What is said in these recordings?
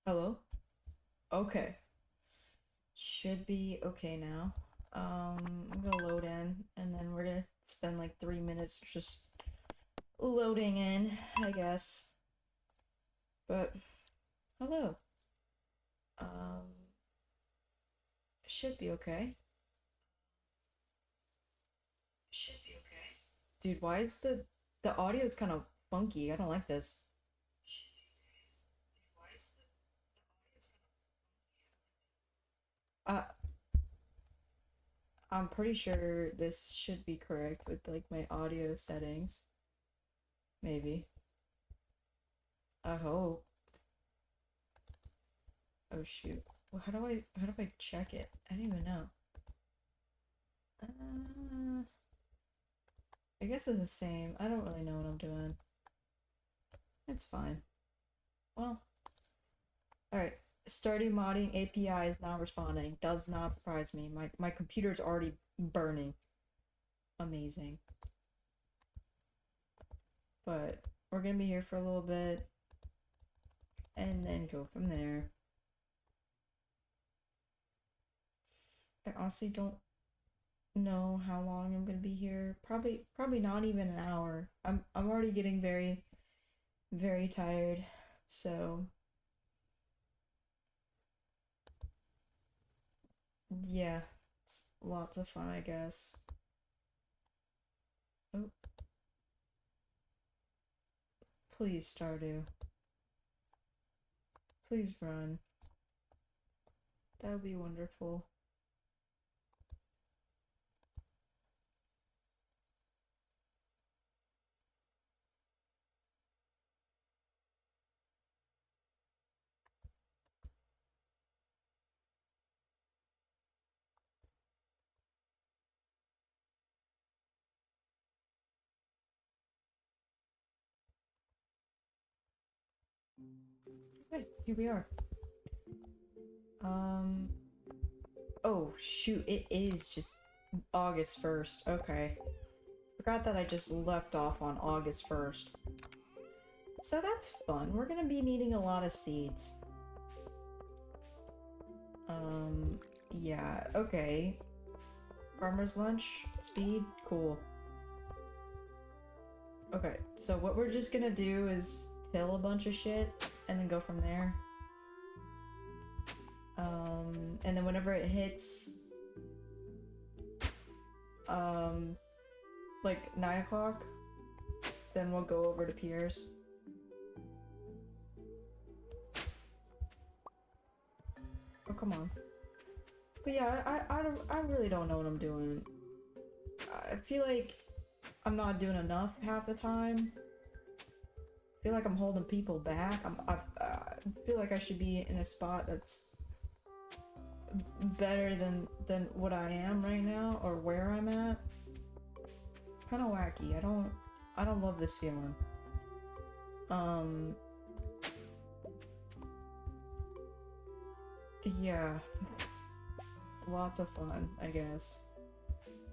Hello? Okay. Should be okay now. I'm gonna load in, and then we're gonna spend like 3 minutes just loading in, I guess. But, hello. Um, should be okay. Should be okay. Dude, why is the audio is kind of funky? I don't like this. Uh, I'm pretty sure this should be correct with like my audio settings. Maybe. I hope. Oh shoot. Well, how do I check it? I don't even know. Uh, I guess it's the same. I don't really know what I'm doing. It's fine. Well, alright. Stardew modding API is not responding. Does not surprise me. My computer's already burning. Amazing. But we're gonna be here for a little bit and then go from there. I honestly don't know how long I'm gonna be here. Probably not even an hour. I'm already getting very tired. So yeah, it's lots of fun, I guess. Oh, please, Stardew. Please run. That would be wonderful. Okay, here we are. Um, oh shoot, it is just August 1st. Okay. Forgot that I just left off on August 1st. So that's fun. We're gonna be needing a lot of seeds. Yeah, okay. Farmer's lunch, speed, cool. Okay, so what we're just gonna do is till a bunch of shit and then go from there. And then whenever it hits, um, like 9 o'clock, then we'll go over to Pierre's. Oh, come on. But yeah, I really don't know what I'm doing. I feel like I'm not doing enough half the time. I feel like I'm holding people back. I feel like I should be in a spot that's better than what I am right now or where I'm at. It's kind of wacky. I don't love this feeling. Um, yeah, lots of fun, I guess.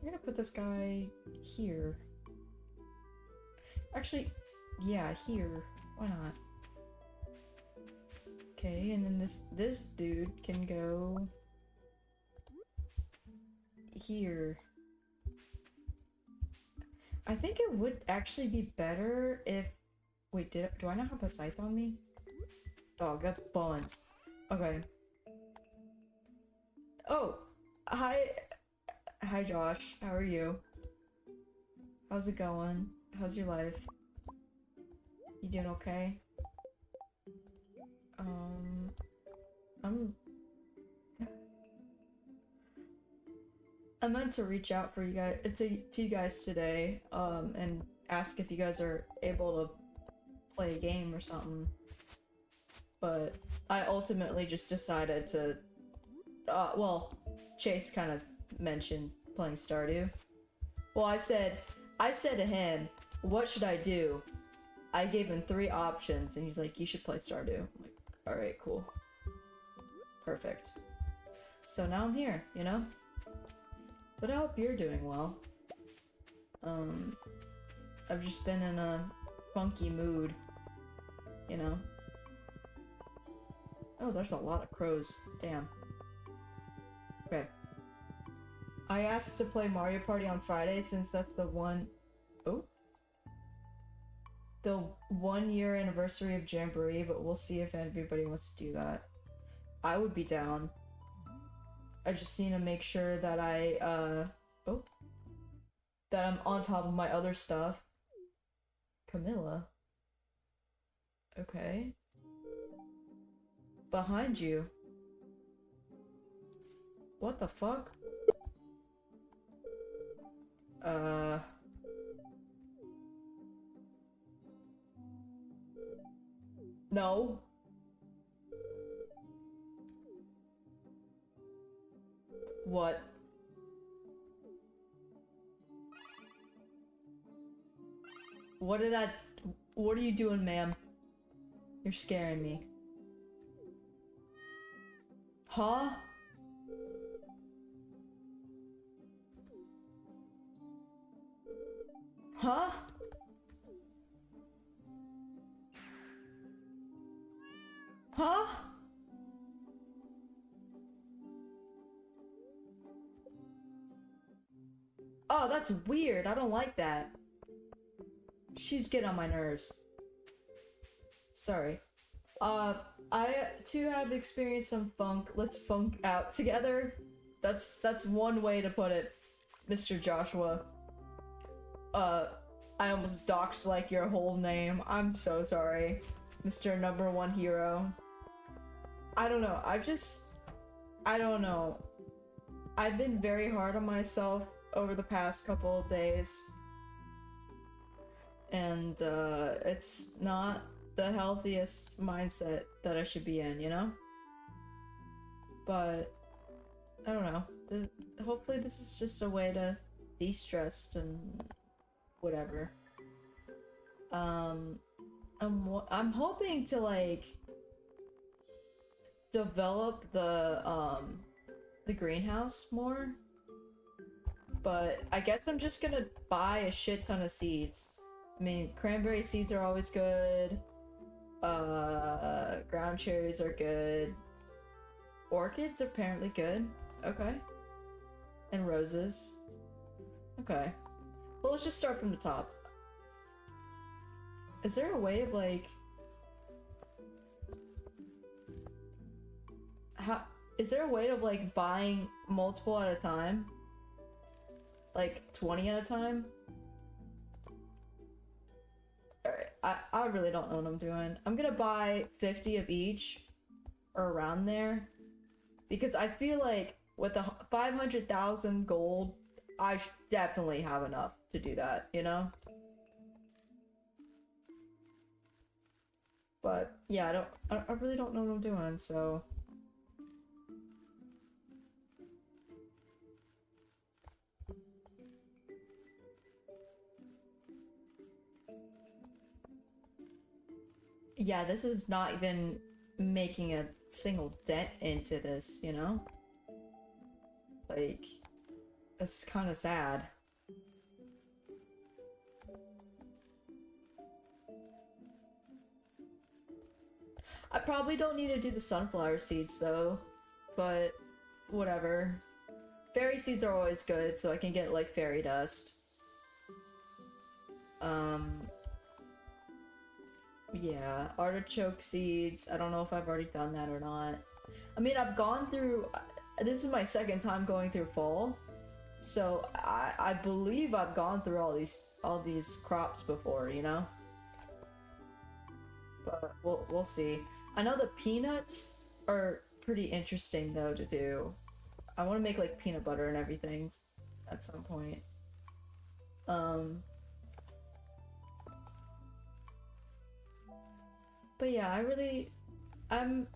I'm gonna put this guy here. Actually, yeah, here. Why not? Okay, and then this dude can go here. I think it would actually be better if... Wait, do I not have a scythe on me? Dog, that's Buns. Okay. Oh, hi. Hi, Josh. How are you? How's it going? How's your life? You doing okay? Um, I'm... I meant to reach out for you guys, to you guys today, and ask if you guys are able to play a game or something. But I ultimately just decided to, well, Chase kind of mentioned playing Stardew. Well, I said to him, what should I do? I gave him 3 options, and he's like, you should play Stardew. I'm like, alright, cool. Perfect. So now I'm here, you know? But I hope you're doing well. Um, I've just been in a funky mood, you know? Oh, there's a lot of crows. Damn. Okay. I asked to play Mario Party on Friday since that's the one... Oh? The 1-year anniversary of Jamboree, but we'll see if everybody wants to do that. I would be down. I just need to make sure that oh. That I'm on top of my other stuff. Camilla? Okay. Behind you. What the fuck? No. What? What are you doing, ma'am? You're scaring me. Huh? Huh? Huh? Oh, that's weird. I don't like that. She's getting on my nerves. Sorry. I too have experienced some funk. Let's funk out together. That's one way to put it, Mr. Joshua. I almost doxed like your whole name. I'm so sorry, Mr. Number One Hero. I don't know. I don't know. I've been very hard on myself over the past couple of days. And, it's not the healthiest mindset that I should be in, you know? But, I don't know. Hopefully this is just a way to de-stress and whatever. I'm hoping to, like, develop the greenhouse more. But I guess I'm just gonna buy a shit ton of seeds. I mean, cranberry seeds are always good. Ground cherries are good. Orchids are apparently good. Okay. And roses. Okay. Well, let's just start from the top. Is there a way of, like... Is there a way of, like, buying multiple at a time? Like, 20 at a time? Alright, I really don't know what I'm doing. I'm gonna buy 50 of each, or around there. Because I feel like with the 500,000 gold, I definitely have enough to do that, you know? But, yeah, I really don't know what I'm doing, so... Yeah, this is not even making a single dent into this, you know? Like, it's kind of sad. I probably don't need to do the sunflower seeds though, but whatever. Fairy seeds are always good, so I can get like fairy dust. Yeah, artichoke seeds. I don't know if I've already done that or not. I mean, I've gone through... This is my second time going through fall, so I believe I've gone through all these crops before, you know? But we'll see. I know the peanuts are pretty interesting though to do. I want to make like peanut butter and everything at some point. But yeah, I'm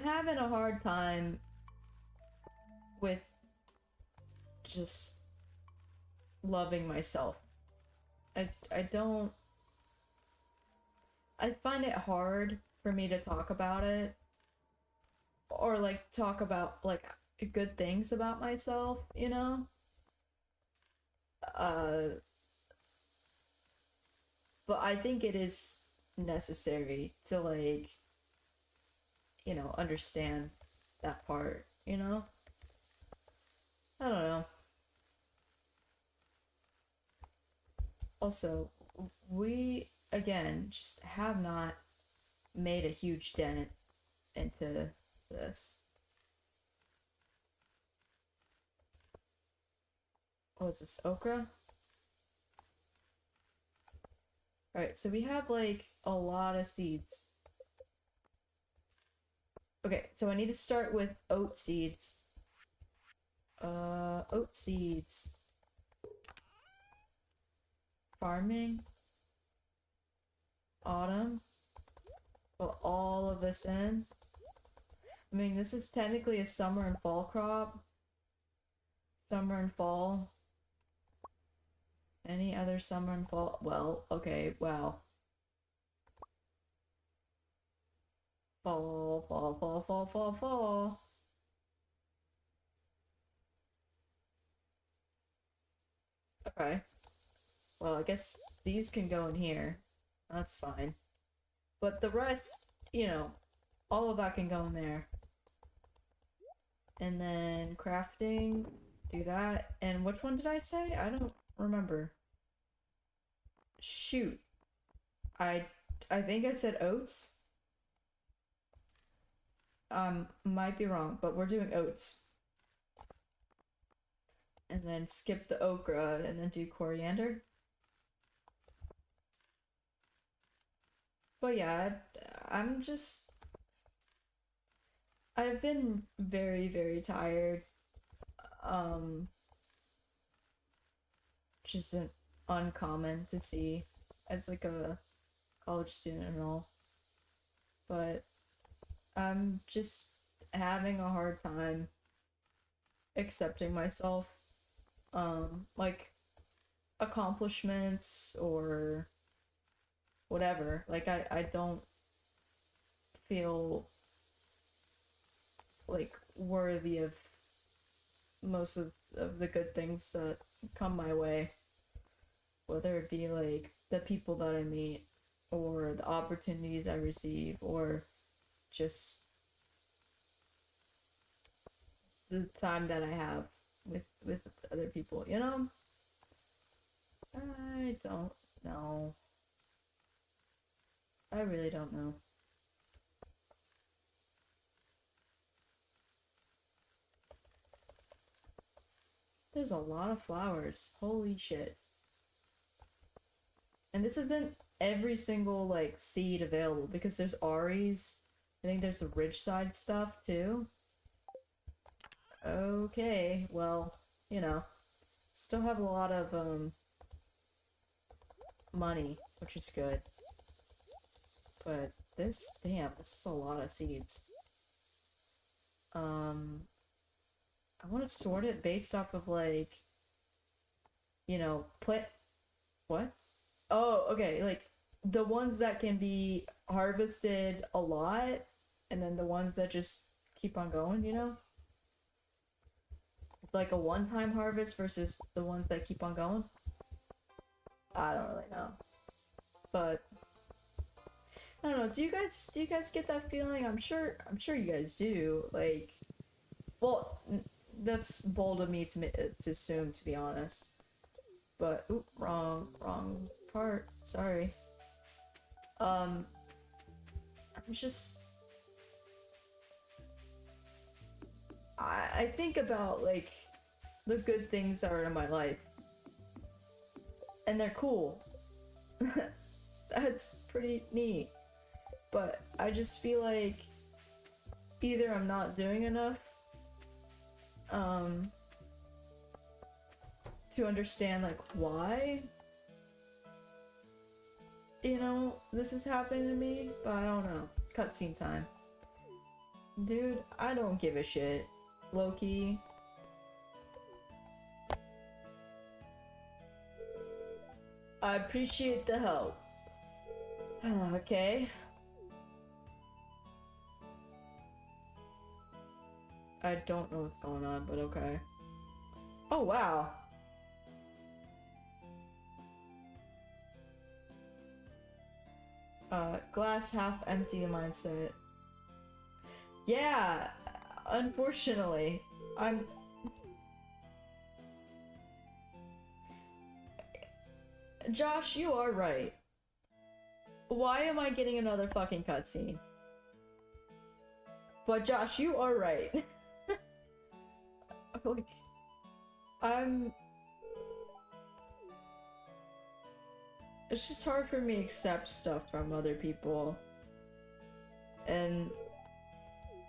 having a hard time with just loving myself. I find it hard for me to talk about it, or like talk about like good things about myself, you know? But I think it is necessary to like you know, understand that part, you know? I don't know. Also, we, again, just have not made a huge dent into this. What is this, okra? Alright, so we have like a lot of seeds. Okay, so I need to start with oat seeds. Oat seeds. Farming. Autumn. Put all of this in. I mean, this is technically a summer and fall crop. Summer and fall. Any other summer and fall? Well, okay, wow. Fall, fall, fall, fall, fall, fall. Okay. Well, I guess these can go in here. That's fine. But the rest, you know, all of that can go in there. And then crafting, do that. And which one did I say? I don't remember. Shoot. I think I said oats. Might be wrong, but we're doing oats. And then skip the okra and then do coriander. But yeah, I'm just... I've been very, very tired. Which isn't uncommon to see as like a college student and all. But I'm just having a hard time accepting myself. Like accomplishments or whatever. Like I don't feel like worthy of most of the good things that come my way. Whether it be like the people that I meet or the opportunities I receive or just the time that I have with other people, you know? I don't know. I really don't know. There's a lot of flowers. Holy shit. And this isn't every single, like, seed available, because there's Ari's. I think there's the Ridgeside stuff, too. Okay, well, you know. Still have a lot of, money, which is good. But this, damn, this is a lot of seeds. I want to sort it based off of, like, you know, what? Oh, okay, like, the ones that can be harvested a lot, and then the ones that just keep on going, you know? Like a one-time harvest versus the ones that keep on going? I don't really know. But I don't know, do you guys get that feeling? I'm sure you guys do. Like, well, that's bold of me to assume, to be honest. But oop, wrong part. Sorry. I'm just I think about like the good things that are in my life. And they're cool. That's pretty neat. But I just feel like either I'm not doing enough to understand like why, you know, this is happening to me, but I don't know. Cutscene time. Dude, I don't give a shit. Loki. I appreciate the help. Okay. I don't know what's going on, but okay. Oh, wow. Glass half empty mindset. Yeah, unfortunately. I'm... Josh, you are right. Why am I getting another fucking cutscene? But Josh, you are right. Like, I'm... It's just hard for me to accept stuff from other people. And...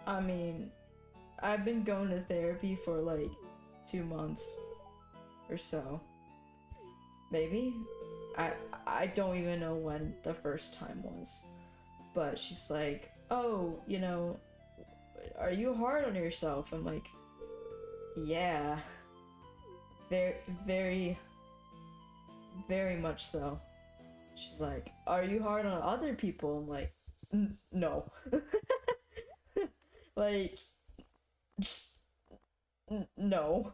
I mean... I've been going to therapy for like 2 months or so. Maybe? I don't even know when the first time was. But she's like, oh, you know, are you hard on yourself? I'm like, yeah. Very much so. She's like, are you hard on other people? I'm like, no. Like, just, no.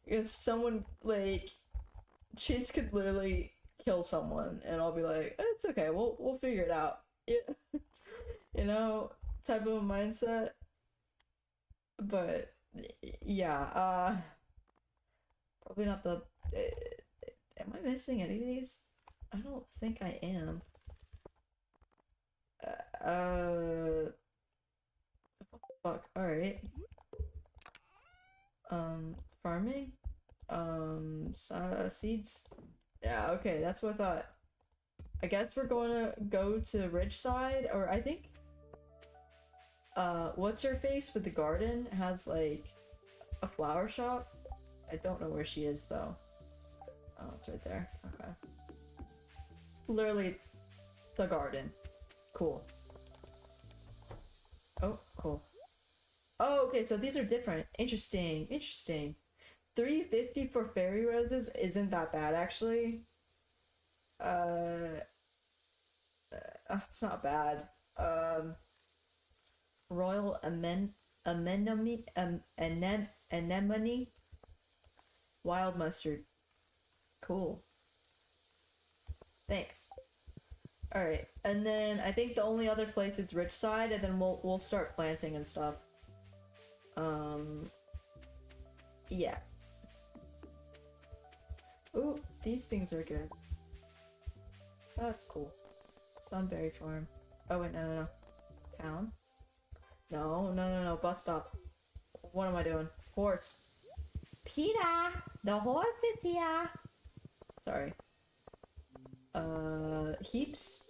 Because someone, like, Chase could literally kill someone, and I'll be like, it's okay, we'll figure it out. You know, type of a mindset. But yeah, probably not the. Am I missing any of these? I don't think I am. What the fuck? All right. Farming. Seeds. Yeah, okay, that's what I thought. I guess we're going to go to Ridgeside, or I think, what's her face with the garden has, like, a flower shop? I don't know where she is, though. Oh, it's right there. Okay. Literally, the garden. Cool. Oh, cool. Oh, okay, so these are different. Interesting, interesting. 350 for fairy roses isn't that bad, actually. It's not bad. Royal anemone, wild mustard. Cool. Thanks. All right, and then I think the only other place is Ridgeside, and then we'll start planting and stuff. Yeah. Ooh, these things are good. That's cool. Sunberry farm. Oh wait, no. Town? No, bus stop. What am I doing? Horse. Peter! The horse is here! Sorry. Heaps?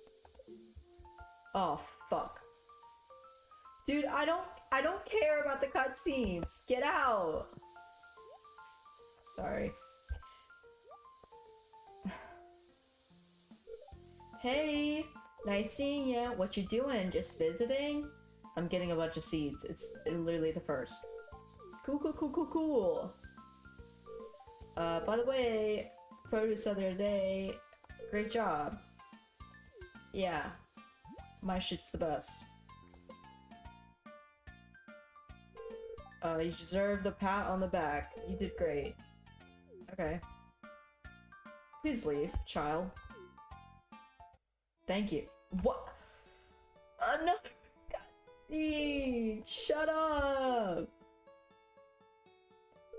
Oh, fuck. Dude, I don't care about the cutscenes! Get out! Sorry. Hey! Nice seeing ya. What you doing? Just visiting? I'm getting a bunch of seeds. It's literally the first. Cool. By the way, produce other day. Great job. Yeah. My shit's the best. You deserve the pat on the back. You did great. Okay. Please leave, child. Thank you. What? Another cutscene! Shut up!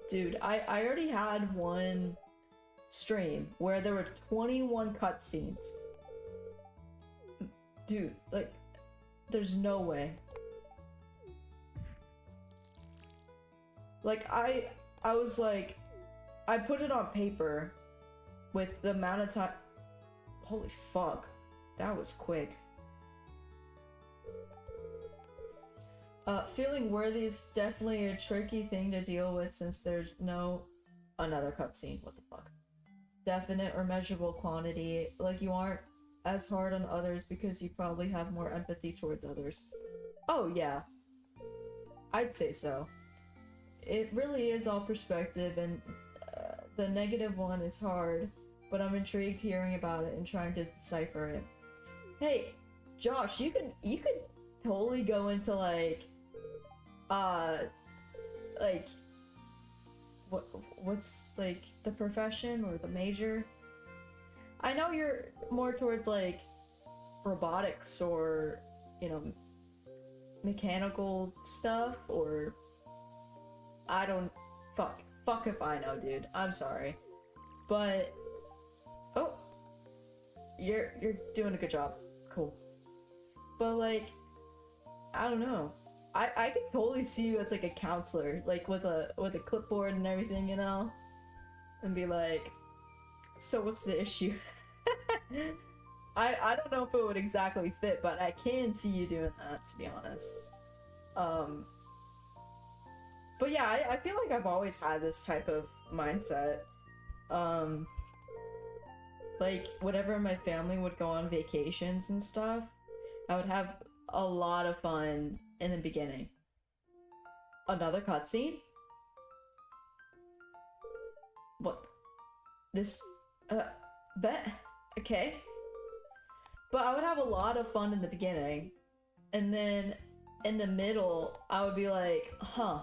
Dude, I already had one stream where there were 21 cutscenes. Dude, like, there's no way. Like, I was like, I put it on paper with the amount of time. Holy fuck. That was quick. Feeling worthy is definitely a tricky thing to deal with since there's no... Another cutscene, what the fuck. Definite or measurable quantity. Like, you aren't as hard on others because you probably have more empathy towards others. Oh, yeah. I'd say so. It really is all perspective, and the negative one is hard, but I'm intrigued hearing about it and trying to decipher it. Hey, Josh, you could totally go into like what's like the profession or the major? I know you're more towards like robotics or, you know, mechanical stuff, or I don't fuck if I know, dude. I'm sorry. But oh, you're doing a good job. Cool. But like, I don't know. I could totally see you as like a counselor, like with a clipboard and everything, you know? And be like, so what's the issue? I don't know if it would exactly fit, but I can see you doing that, to be honest. But yeah, I feel like I've always had this type of mindset. Like, whenever my family would go on vacations and stuff, I would have a lot of fun in the beginning. Another cutscene? What? This, bet. Okay. But I would have a lot of fun in the beginning, and then in the middle, I would be like, huh,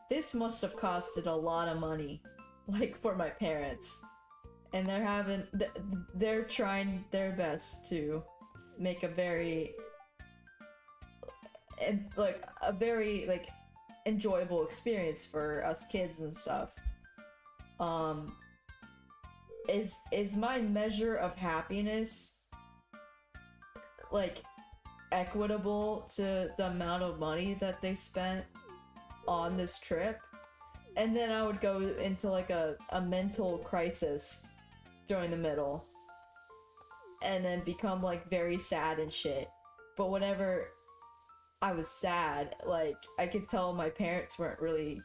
this must have costed a lot of money, like, for my parents. And they're trying their best to make a very, like, enjoyable experience for us kids and stuff. Is my measure of happiness like equitable to the amount of money that they spent on this trip? And then I would go into like a mental crisis during the middle, and then become like very sad and shit. But whenever I was sad, like, I could tell my parents weren't really,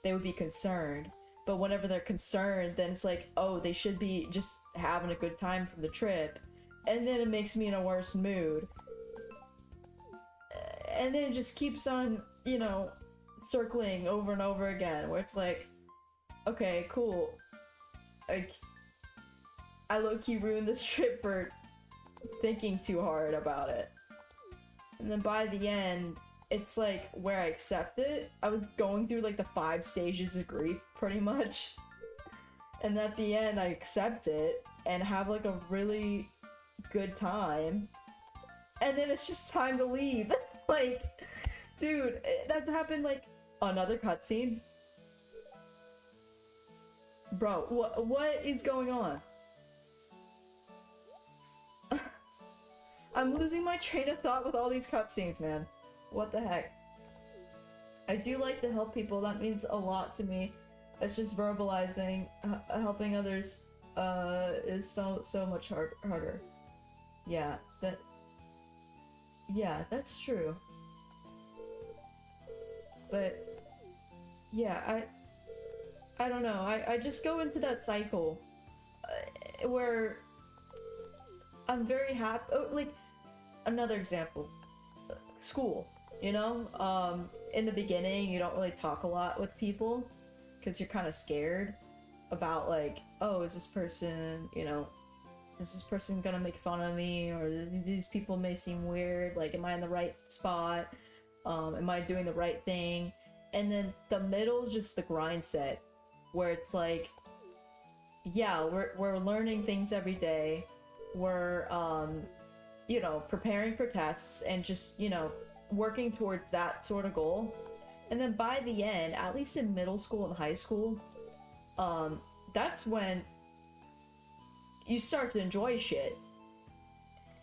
they would be concerned. But whenever they're concerned, then it's like, oh, they should be just having a good time from the trip. And then it makes me in a worse mood. And then it just keeps on, you know, circling over and over again, where it's like, okay, cool. Like, I low-key ruined this trip for thinking too hard about it. And then by the end, it's like where I accept it. I was going through like the 5 stages of grief, pretty much. And at the end, I accept it and have like a really good time. And then it's just time to leave. Like, dude, that's happened like another cutscene. Bro, what is going on? I'm losing my train of thought with all these cutscenes, man. What the heck? I do like to help people. That means a lot to me. It's just verbalizing. Helping others is so much harder. Yeah, that's true. But yeah, I don't know. I just go into that cycle where I'm very happy. Oh, like, another example. School, you know? In the beginning, you don't really talk a lot with people because you're kind of scared about, like, oh, is this person, you know, is this person gonna make fun of me? Or these people may seem weird. Like, am I in the right spot? Am I doing the right thing? And then the middle is just the grind set, where it's like, yeah, we're learning things every day. We're, you know, preparing for tests and just, you know, working towards that sort of goal. And then by the end, at least in middle school and high school, that's when you start to enjoy shit.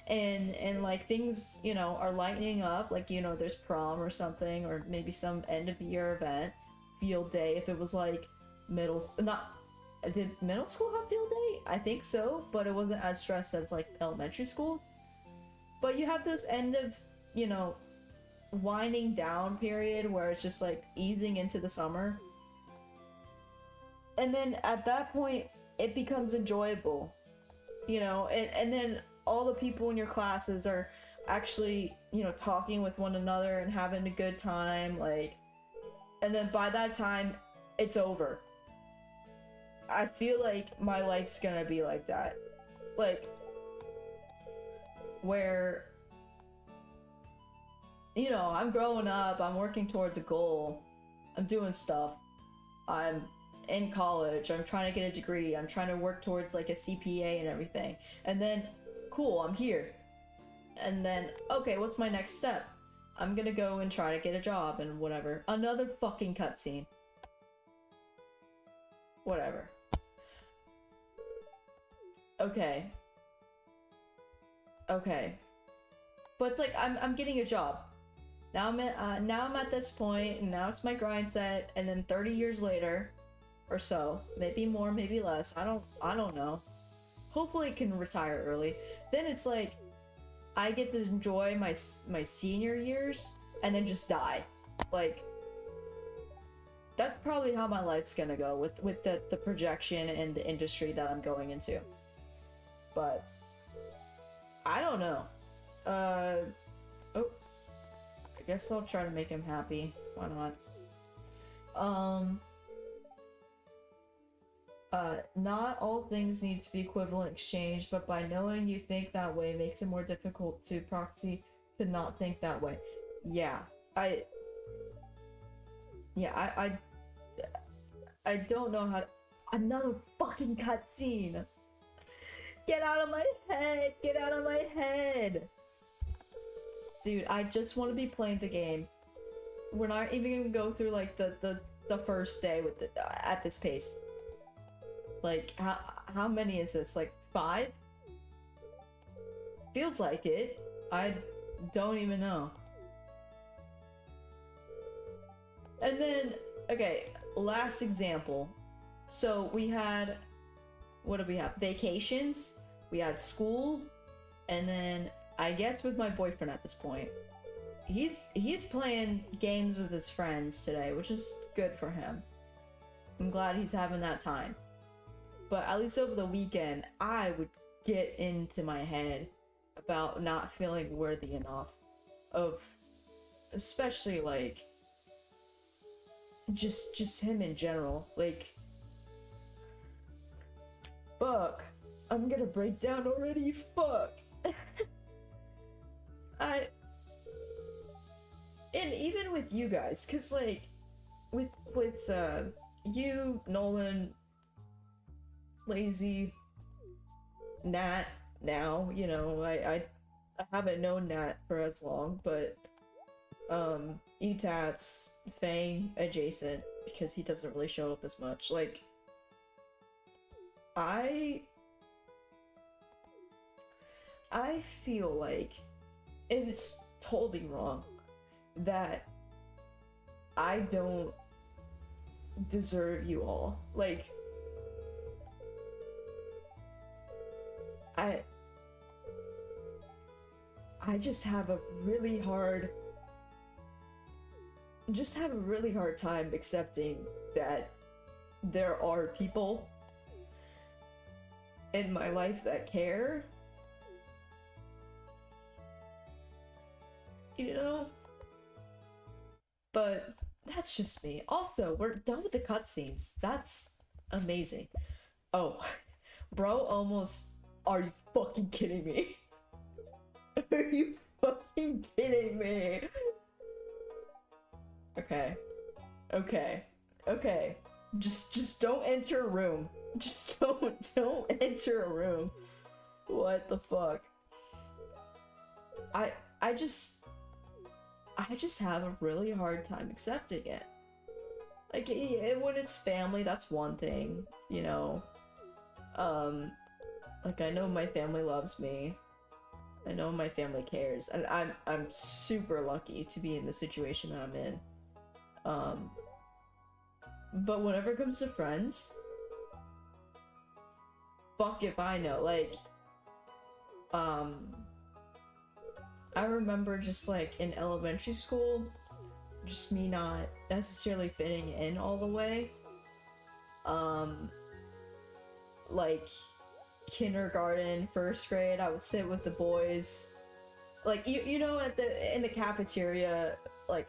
And like, things, you know, are lightening up. Like, you know, there's prom or something, or maybe some end of the year event, field day. If it was like did middle school have field day? I think so, but it wasn't as stressed as like elementary school. But you have this end of, you know, winding down period where it's just like easing into the summer. And then at that point, it becomes enjoyable, you know, and then all the people in your classes are actually, you know, talking with one another and having a good time, like, and then by that time, it's over. I feel like my life's gonna be like that. Like, where, you know, I'm growing up, I'm working towards a goal, I'm doing stuff, I'm in college, I'm trying to get a degree, I'm trying to work towards like a CPA and everything, and then, cool, I'm here. And then, okay, what's my next step? I'm gonna go and try to get a job and whatever. Another fucking cutscene. Whatever. Okay. Okay. But it's like I'm getting a job. Now I'm at this point, and now it's my grind set, and then 30 years later, or so, maybe more, maybe less. I don't know. Hopefully, I can retire early. Then it's like I get to enjoy my senior years, and then just die. Like that's probably how my life's gonna go with the projection and the industry that I'm going into. But I don't know. Oh, I guess I'll try to make him happy. Why not? Not all things need to be equivalent exchange, but by knowing you think that way makes it more difficult to proxy to not think that way. Yeah, I don't know how to... Another fucking cutscene! Get out of my head! Get out of my head! Dude, I just want to be playing the game. We're not even gonna go through like the first day with at this pace. Like how many is this? Like 5? Feels like it. I don't even know. And then okay, last example. So we had, what did we have? Vacations, we had school, and then I guess with my boyfriend at this point, he's playing games with his friends today, which is good for him. I'm glad he's having that time. But at least over the weekend, I would get into my head about not feeling worthy enough of, especially like just him in general. Like, fuck, I'm gonna break down already. Fuck. And even with you guys, cause like with you, Nolan, Lazy, Nat, now, you know, I haven't known Nat for as long, but Etats, Fang, adjacent, because he doesn't really show up as much. Like, I feel like it's totally wrong that I don't deserve you all. Like, I just have a really hard time accepting that there are people in my life that care. You know? But that's just me. Also, we're done with the cutscenes. That's amazing. Oh, bro, almost... Are you fucking kidding me? Are you fucking kidding me? Okay. Okay. Just don't enter a room. Just don't enter a room. What the fuck? I just have a really hard time accepting it. Like, when it's family, that's one thing, you know. Like, I know my family loves me. I know my family cares, and I'm super lucky to be in the situation that I'm in. But whenever it comes to friends, fuck if I know. Like, I remember just like in elementary school, just me not necessarily fitting in all the way. Like kindergarten, first grade, I would sit with the boys. Like you know, in the cafeteria, like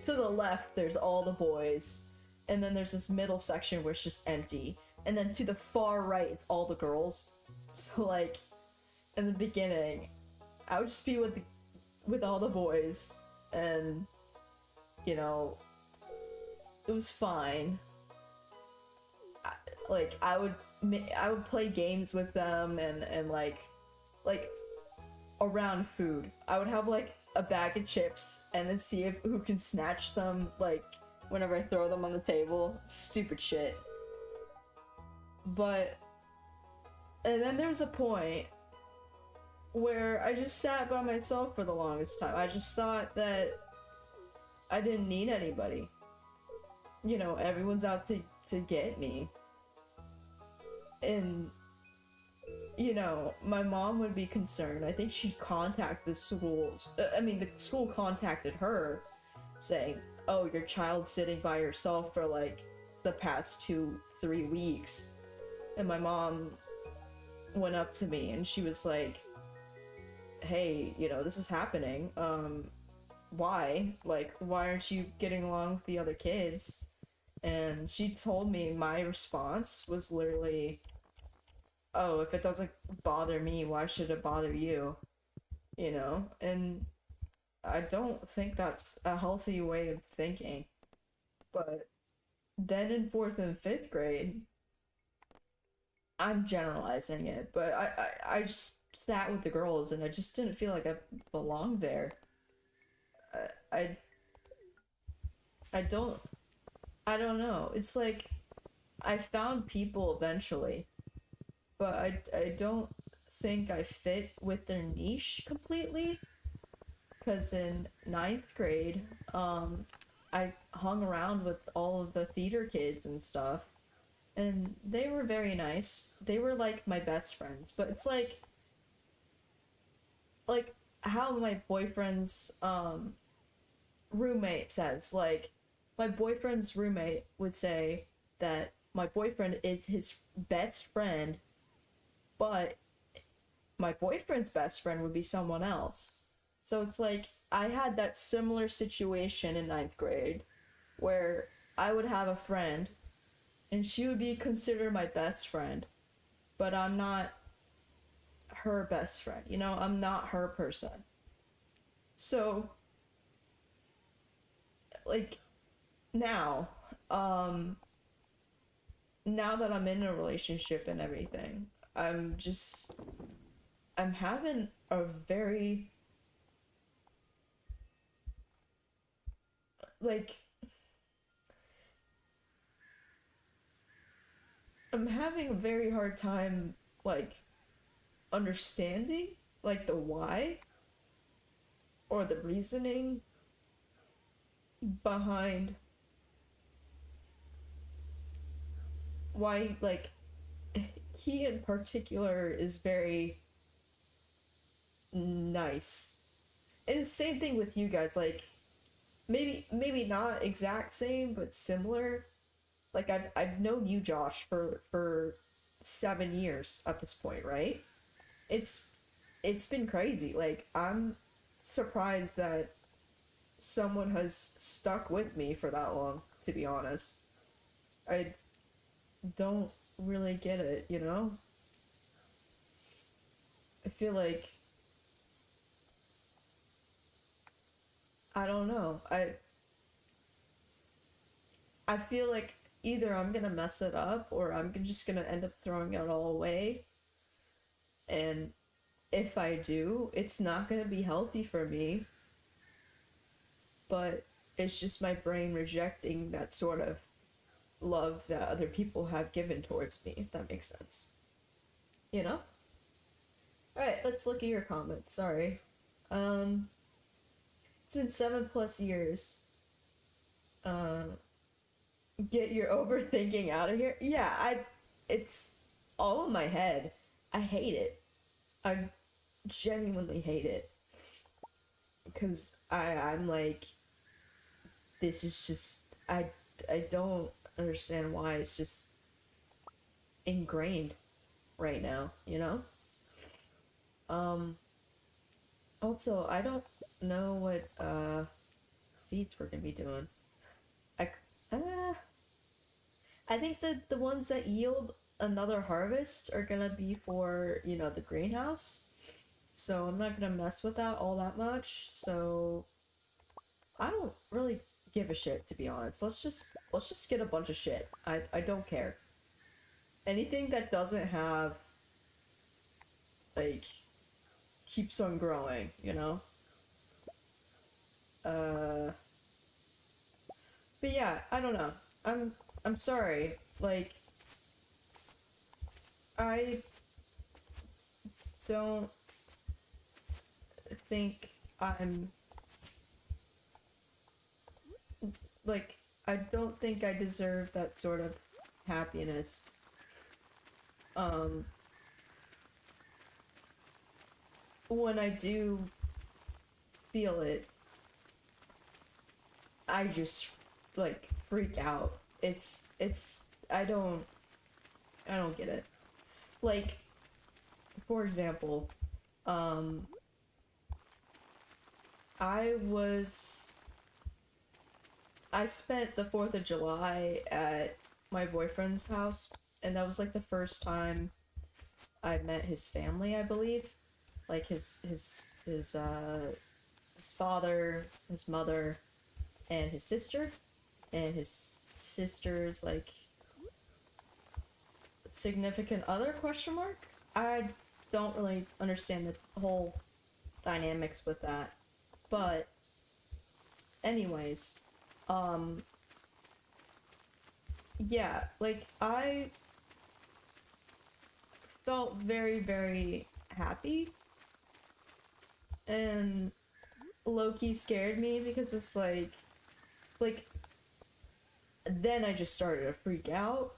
to the left there's all the boys, and then there's this middle section where it's just empty, and then to the far right it's all the girls. So like in the beginning I would just be with all the boys, and you know, it was fine. I would play games with them, and like around food. I would have like a bag of chips and then see if who can snatch them, like, whenever I throw them on the table. Stupid shit. But, and then there was a point where I just sat by myself for the longest time. I just thought that I didn't need anybody. You know, everyone's out to get me. And, you know, my mom would be concerned. I think she'd contact the schools. I mean, the school contacted her saying, oh, your child's sitting by herself for like the past 2-3 weeks. And my mom went up to me and she was like, hey, you know, this is happening. Why? Like, why aren't you getting along with the other kids? And she told me my response was literally, oh, if it doesn't bother me, why should it bother you? You know? And I don't think that's a healthy way of thinking. But then in 4th and 5th grade, I'm generalizing it, but I just sat with the girls and I just didn't feel like I belonged there. I, I don't I don't know. It's like I found people eventually, but I don't think I fit with their niche completely. Because in 9th grade, I hung around with all of the theater kids and stuff, and they were very nice. They were like my best friends, but it's like how my boyfriend's roommate says, like, my boyfriend's roommate would say that my boyfriend is his best friend, but my boyfriend's best friend would be someone else. So it's like I had that similar situation in 9th grade where I would have a friend and she would be considered my best friend, but I'm not her best friend, you know? I'm not her person. So, like, now, now that I'm in a relationship and everything, I'm having a very, like, I'm having a very hard time, like, understanding, like, the why or the reasoning behind why, like, he in particular is very nice. And the same thing with you guys, like, maybe not exact same, but similar. Like, I've known you, Josh, for 7 years at this point, right? It's it's been crazy. Like, I'm surprised that someone has stuck with me for that long, to be honest. I don't really get it, you know? I feel like, I don't know. I feel like either I'm gonna mess it up or I'm just gonna end up throwing it all away. And if I do, it's not gonna be healthy for me. But it's just my brain rejecting that sort of love that other people have given towards me, if that makes sense. You know? Alright, let's look at your comments. Sorry. It's been 7+ years. Get your overthinking out of here. Yeah, it's all in my head. I hate it. I genuinely hate it. Because I'm like, this is just, I don't understand why it's just ingrained right now, you know? Also, I don't know what, seeds we're gonna be doing. I think that the ones that yield another harvest are gonna be for, you know, the greenhouse. So I'm not gonna mess with that all that much. So I don't really give a shit, to be honest. Let's just get a bunch of shit. I don't care. Anything that doesn't have, like, keeps on growing, you know? Uh, but yeah, I don't know. I'm sorry. Like, I don't think I'm like I don't think I deserve that sort of happiness. Um, when I do feel it, I just like freak out. It's I don't get it. Like, for example, um I was I spent the 4th of July at my boyfriend's house, and that was like the first time I met his family, I believe. Like his father, his mother, and his sister, and his sister's like significant other question mark. I don't really understand the whole dynamics with that. But anyways, um yeah, like I felt very, very happy, and low-key scared me because it's like then I just started to freak out.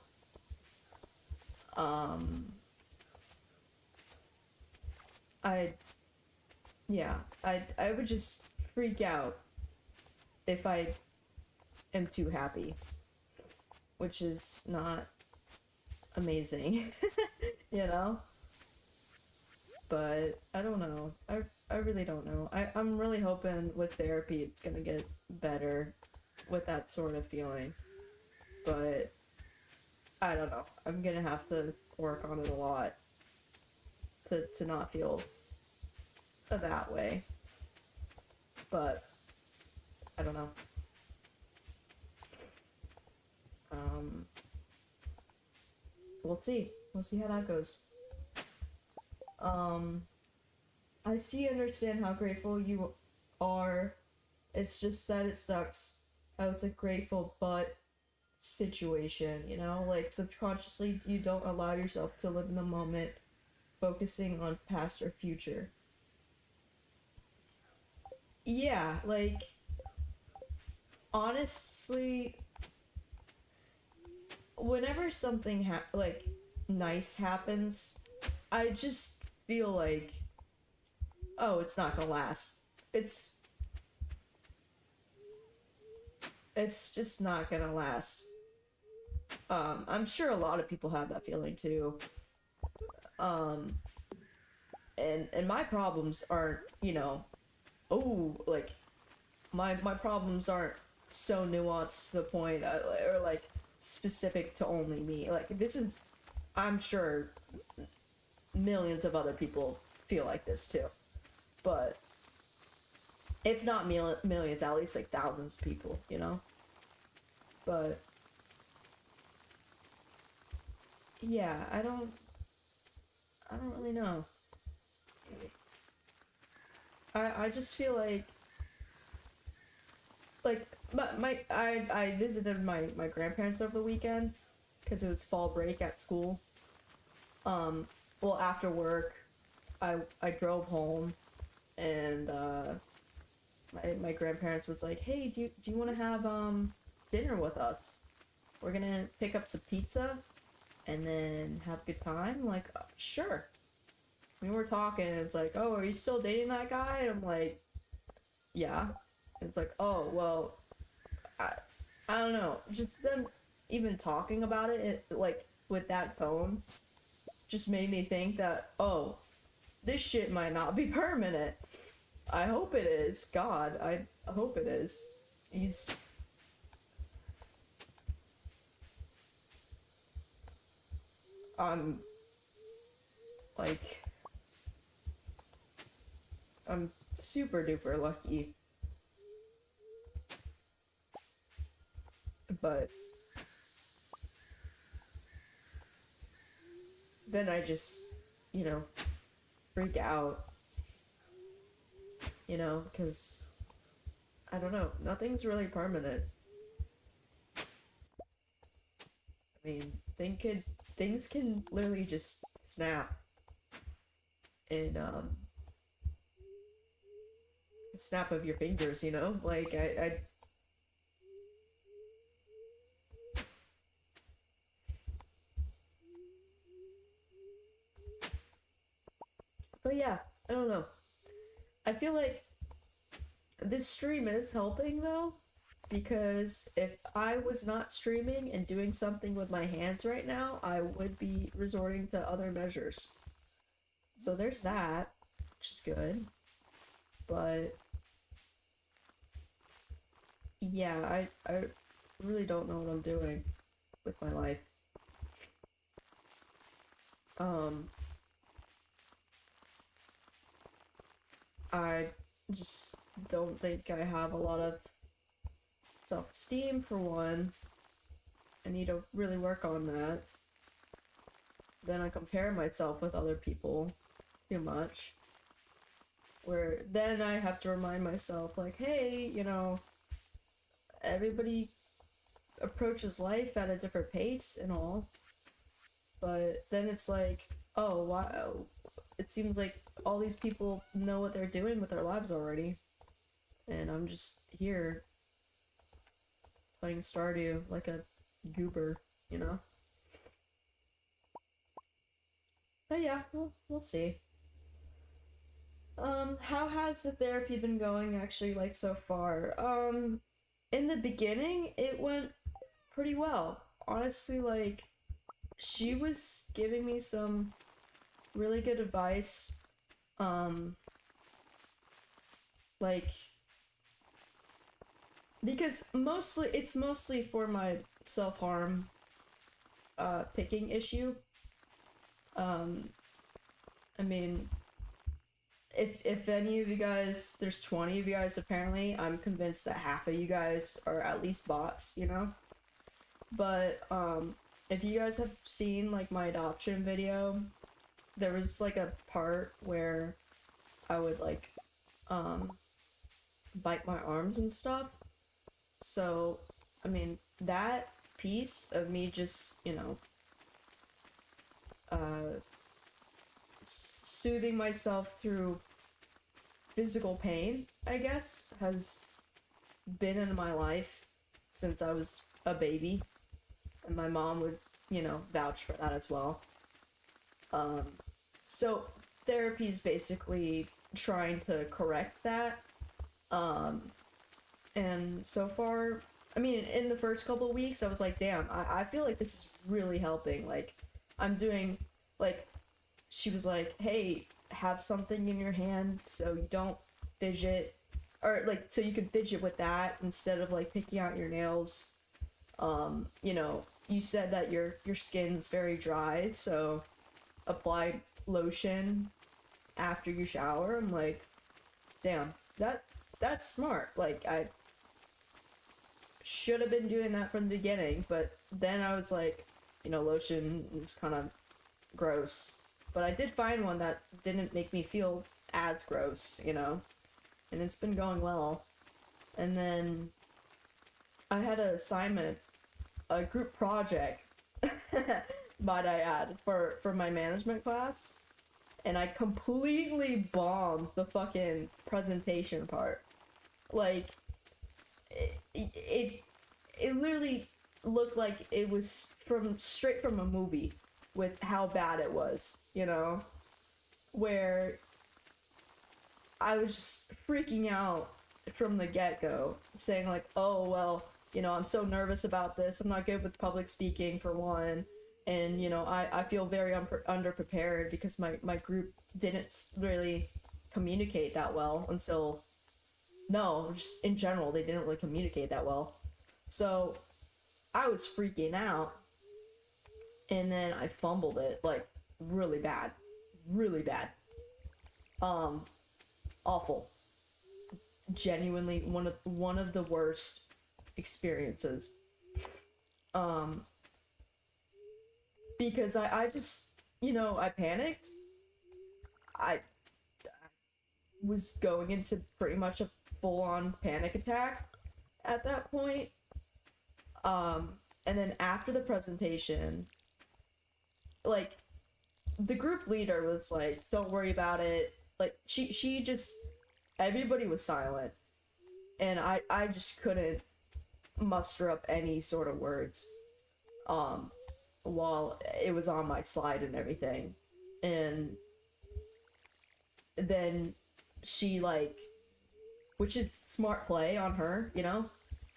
Um I yeah, I would just freak out if I am too happy, which is not amazing, you know? But I don't know. I really don't know. I'm really hoping with therapy it's gonna get better with that sort of feeling. But I don't know. I'm gonna have to work on it a lot to not feel that way. But I don't know. Um, we'll see. We'll see how that goes. Um, I see and understand how grateful you are. It's just that it sucks how it's a grateful but situation, you know? Like, subconsciously, you don't allow yourself to live in the moment, focusing on past or future. Yeah, like, honestly, whenever something like nice happens, I just feel like, oh, it's not gonna last. It's it's just not gonna last. I'm sure a lot of people have that feeling too. Um, and my problems aren't, you know, oh, like my problems aren't so nuanced to the point, or like specific to only me. Like this is, I'm sure millions of other people feel like this too, but if not millions, at least like thousands of people, you know. But yeah, I don't really know. I just feel like I visited my grandparents over the weekend because it was fall break at school. Well, after work, I drove home, and my grandparents was like, "Hey, do you want to have dinner with us? We're gonna pick up some pizza, and then have a good time." I'm like, sure. We were talking, and it's like, "Oh, are you still dating that guy?" And I'm like, "Yeah." And it's like, "Oh, well, I, I don't know." Just them even talking about it, like with that tone, just made me think that, oh, this shit might not be permanent. I hope it is. God, I hope it is. He's I'm like I'm super duper lucky, but then I just, you know, freak out, you know, because I don't know. Nothing's really permanent. I mean, things can literally just snap in a snap of your fingers, you know? Like but yeah, I don't know. I feel like this stream is helping though, because if I was not streaming and doing something with my hands right now, I would be resorting to other measures. So there's that, which is good. But yeah, I really don't know what I'm doing with my life. Um, I just don't think I have a lot of self-esteem for one. I need to really work on that. Then I compare myself with other people too much. Where then I have to remind myself, like, hey, you know, everybody approaches life at a different pace and all. But then it's like, oh, wow, it seems like all these people know what they're doing with their lives already. And I'm just here playing Stardew like a goober, you know? But yeah, we'll see. How has the therapy been going actually, like, so far? In the beginning, it went pretty well. Honestly, like, she was giving me some really good advice. Um, like, because it's mostly for my self-harm, picking issue. Um, I mean, if any of you guys, there's 20 of you guys apparently, I'm convinced that half of you guys are at least bots, you know? But, if you guys have seen, like, my adoption video, there was, like, a part where I would, like, bite my arms and stuff. So, I mean, that piece of me just, you know, soothing myself through physical pain, I guess, has been in my life since I was a baby. And my mom would, you know, vouch for that as well. So therapy is basically trying to correct that. And so far, I mean, in the first couple of weeks, I was like, damn, I feel like this is really helping. Like, I'm doing, like, she was like, hey, have something in your hand so you don't fidget, or, like, so you can fidget with that instead of, like, picking out your nails. You know, you said that your skin's very dry, so apply lotion after you shower. I'm like, damn, that's smart. Like, I should have been doing that from the beginning, but then I was like, you know, lotion is kind of gross. But I did find one that didn't make me feel as gross, you know? And it's been going well. And then I had an assignment, a group project, might I add, for my management class. And I completely bombed the fucking presentation part. Like, it literally looked like it was straight from a movie with how bad it was, you know? Where I was just freaking out from the get-go, saying like, oh, well, you know, I'm so nervous about this, I'm not good with public speaking for one, and, you know, I feel very underprepared because my group didn't really communicate that well until, no, just in general, they didn't really communicate that well. So, I was freaking out, and then I fumbled it, like, really bad. Really bad. Awful. Genuinely one of the worst experiences. Because I just, you know, I panicked. I was going into pretty much a full-on panic attack at that point. And then after the presentation, like, the group leader was like, don't worry about it. Like, she just, everybody was silent. And I just couldn't muster up any sort of words, while it was on my slide and everything. And then she, like, which is smart play on her, you know?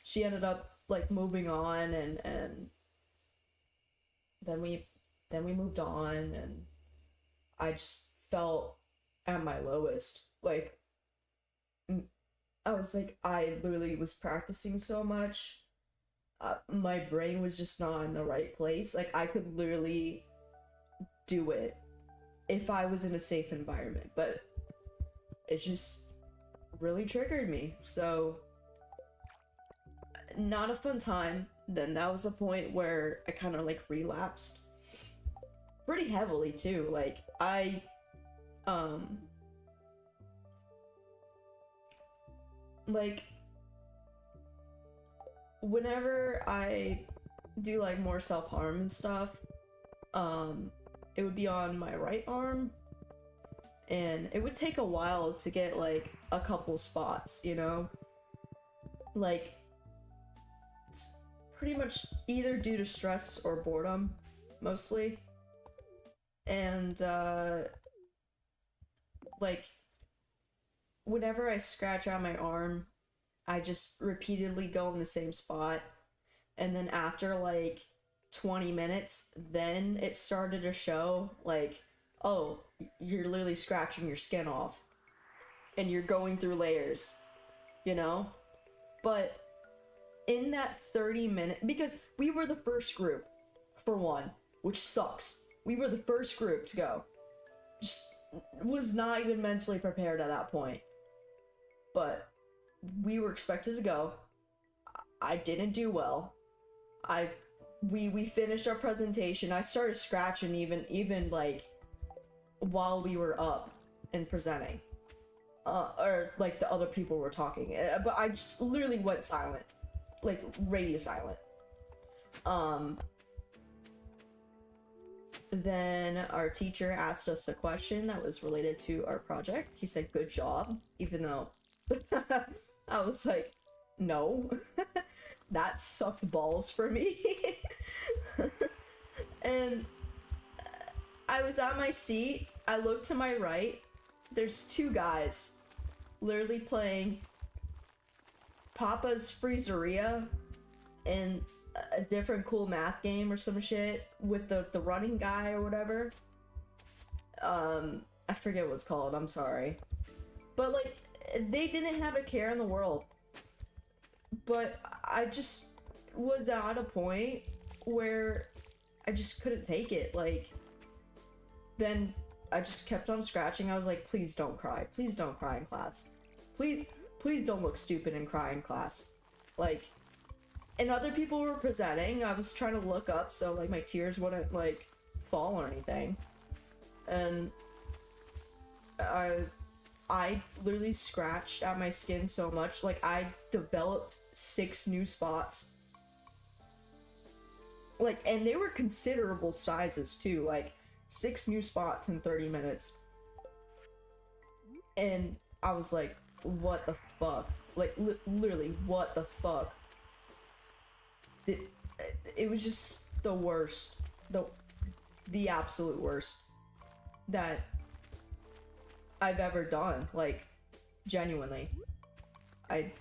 She ended up, like, moving on, and then we moved on, and I just felt at my lowest. Like, I was like, I literally was practicing so much. My brain was just not in the right place. Like, I could literally do it if I was in a safe environment, but it just really triggered me. So, not a fun time. Then that was a point where I kind of, like, relapsed pretty heavily too. Like, like, whenever I do, like, more self-harm and stuff, it would be on my right arm, and it would take a while to get, like, a couple spots, you know? Like, it's pretty much either due to stress or boredom, mostly. And, like, whenever I scratch out my arm, I just repeatedly go in the same spot, and then after, like, 20 minutes, then it started to show, like, oh, you're literally scratching your skin off, and you're going through layers, you know? But in that 30-minute, because we were the first group, for one, which sucks. We were the first group to go. Just was not even mentally prepared at that point. But we were expected to go. I didn't do well. We finished our presentation. I started scratching even like while we were up and presenting. Or like the other people were talking. But I just literally went silent. Like, radio silent. Then our teacher asked us a question that was related to our project. He said, good job, even though I was like, no, that sucked balls for me. And I was at my seat, I looked to my right, there's two guys literally playing Papa's Freezeria and a different cool math game or some shit with the running guy or whatever. I forget what it's called, I'm sorry. But, like, they didn't have a care in the world. But I just was at a point where I just couldn't take it. Like, then I just kept on scratching. I was like, please don't cry. Please don't cry in class. Please don't look stupid and cry in class. Like, and other people were presenting. I was trying to look up so, like, my tears wouldn't, like, fall or anything. And I literally scratched at my skin so much. Like, I developed 6 new spots. Like, and they were considerable sizes too. Like, 6 new spots in 30 minutes. And I was like, what the fuck? Like, literally, what the fuck? It was just the worst. The absolute worst that I've ever done. Like, genuinely. I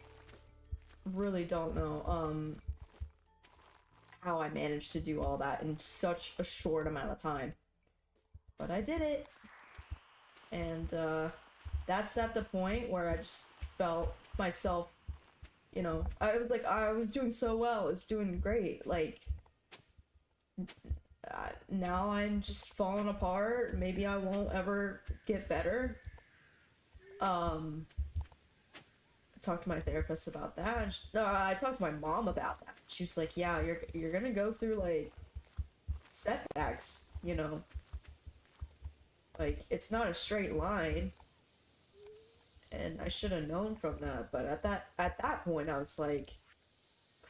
really don't know, how I managed to do all that in such a short amount of time. But I did it. And, that's at the point where I just felt myself, you know, I was like, I was doing so well, I was doing great, like, now I'm just falling apart, maybe I won't ever get better. I talked to my therapist about that. No, I talked to my mom about that. She was like, yeah, you're gonna go through, like, setbacks, you know, like, it's not a straight line. and I should have known from that, but at that point I was like,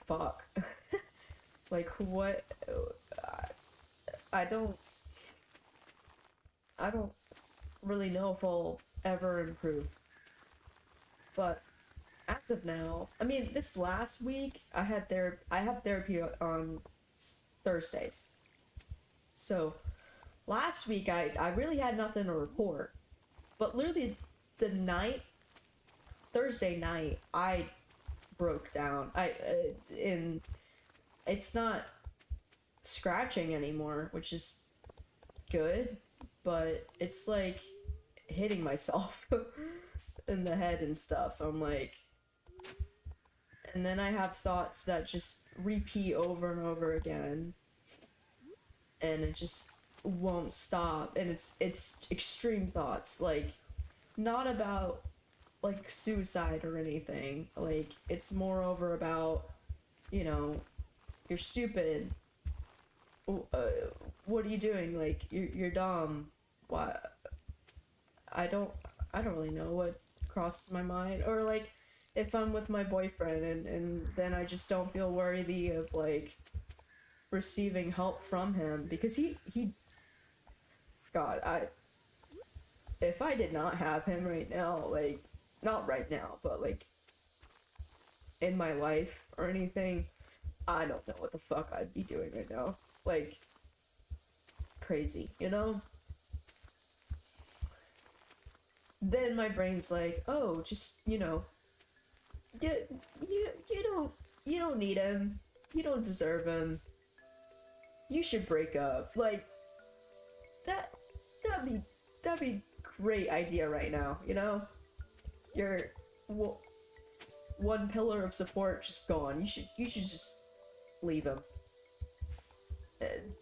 fuck. Like, what? I don't I don't really know if I'll ever improve. But as of now, I mean, this last week I have therapy on Thursdays. So last week I really had nothing to report. But literally the Thursday night, I broke down. And it's not scratching anymore, which is good, but it's like hitting myself in the head and stuff. I'm like, and then I have thoughts that just repeat over and over again, and it just won't stop. And it's extreme thoughts, like not about like suicide or anything. Like, it's moreover about, you know, you're stupid. What are you doing? Like, you're dumb. Why? I don't really know what crosses my mind. Or like, if I'm with my boyfriend and then I just don't feel worthy of like receiving help from him, because he God, if I did not have him right now, like, not right now, but like in my life or anything, I don't know what the fuck I'd be doing right now. Like, crazy, you know? Then my brain's like, oh, just, you know, you don't need him. You don't deserve him. You should break up. Like, that'd be great idea right now, you know? Your one pillar of support just gone. You should just leave him. And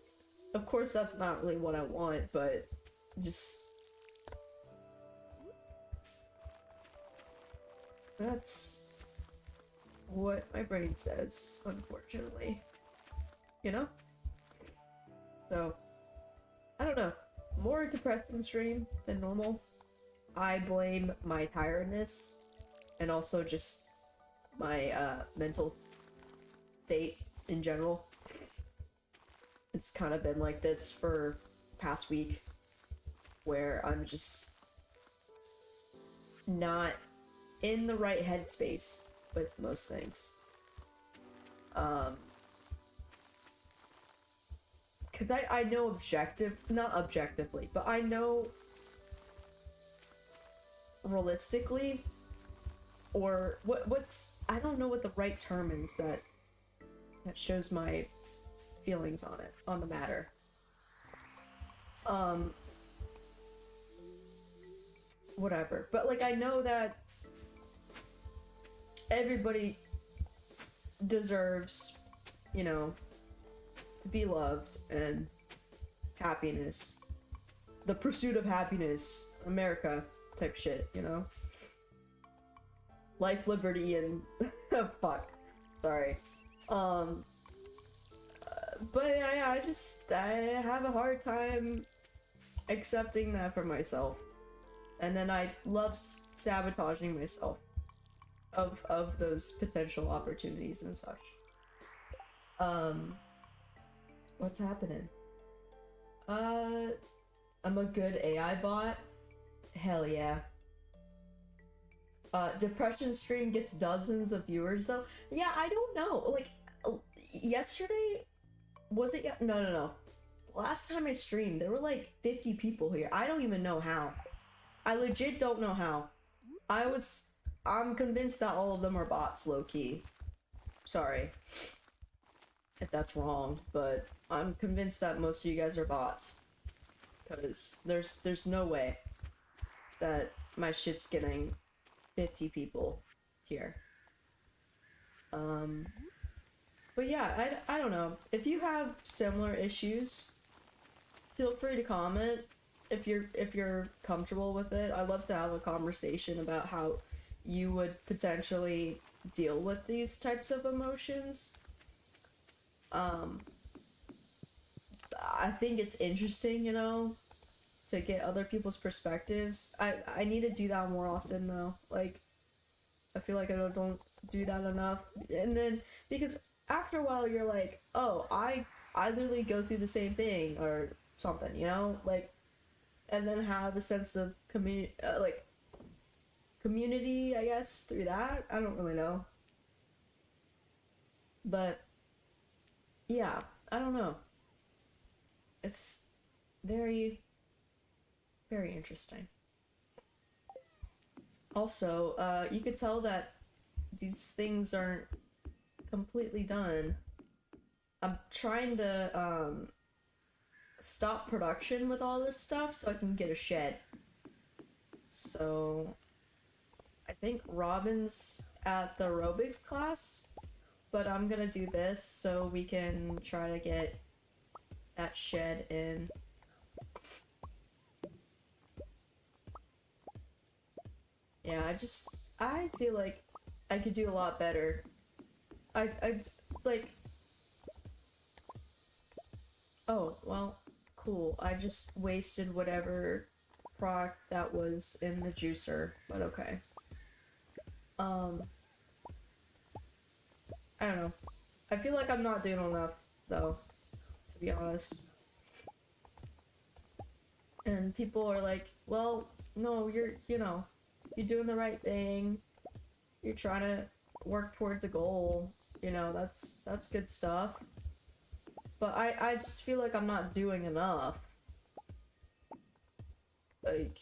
of course that's not really what I want, but just that's what my brain says, unfortunately. You know? So, I don't know. More depressing stream than normal. I blame my tiredness and also just my mental state in general. It's kind of been like this for past week, where I'm just not in the right headspace with most things. Because I know not objectively, but I know realistically, or I don't know what the right term is that shows my feelings on the matter. Whatever. But like, I know that everybody deserves, you know, to be loved and happiness. The pursuit of happiness, America type shit, you know? Life, liberty, and fuck. Sorry. But I have a hard time accepting that for myself. And then I love sabotaging myself of those potential opportunities and such. What's happening? I'm a good AI bot? Hell yeah. Depression stream gets dozens of viewers though? Yeah, I don't know. Like, yesterday? Was it? No. Last time I streamed, there were like 50 people here. I don't even know how. I legit don't know how. I'm convinced that all of them are bots, low-key. Sorry if that's wrong, but I'm convinced that most of you guys are bots. Because there's no way that my shit's getting 50 people here. But yeah, I don't know. If you have similar issues, feel free to comment if you're comfortable with it. I'd love to have a conversation about how you would potentially deal with these types of emotions. I think it's interesting, you know, to get other people's perspectives. I need to do that more often though. Like, I feel like I don't do that enough. And then because after a while you're like, oh, I literally go through the same thing or something, you know, like, and then have a sense of community, I guess, through that. I don't really know, but yeah, I don't know. It's very, very interesting. Also, you could tell that these things aren't completely done. I'm trying to stop production with all this stuff so I can get a shed. So I think Robin's at the aerobics class, but I'm gonna do this so we can try to get that shed in. Yeah, I feel like I could do a lot better. I like, oh, well, cool. I just wasted whatever product that was in the juicer, but okay. I don't know. I feel like I'm not doing enough, though, to be honest. And people are like, well, no, you're doing the right thing. You're trying to work towards a goal. You know, that's good stuff. But I just feel like I'm not doing enough. Like,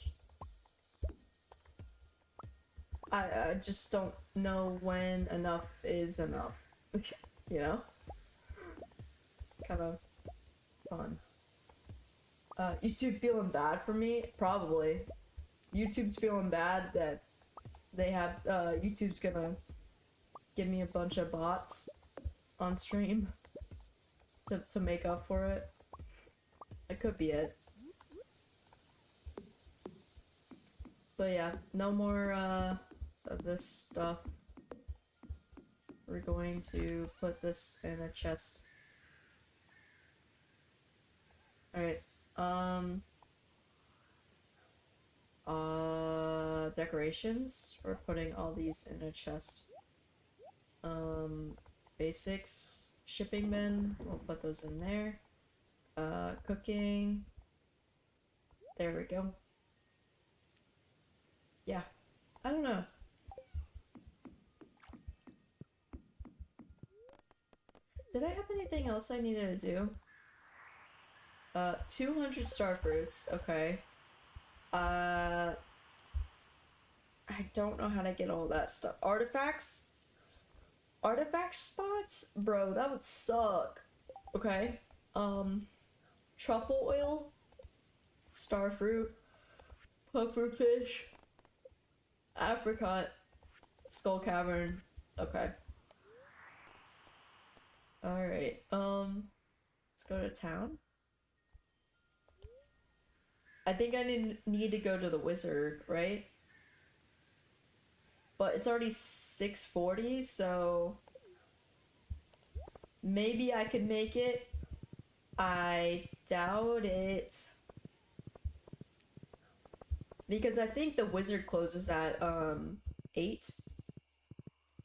I just don't know when enough is enough. You know? Kind of fun. YouTube feeling bad for me? Probably. YouTube's feeling bad that they have, YouTube's gonna give me a bunch of bots on stream to make up for it. That could be it. But yeah, no more, of this stuff. We're going to put this in a chest. Alright, decorations. We're putting all these in a chest. Basics, shipping bin, we'll put those in there. Cooking. There we go. Yeah, I don't know. Did I have anything else I needed to do? 200 star fruits, okay. I don't know how to get all that stuff. Artifacts? Artifact spots? Bro, that would suck. Okay. Truffle oil? Starfruit? Pufferfish? Apricot? Skull Cavern? Okay. Alright, let's go to town. I think I need to go to the wizard, right? But it's already 6:40, so maybe I could make it. I doubt it. Because I think the wizard closes at 8.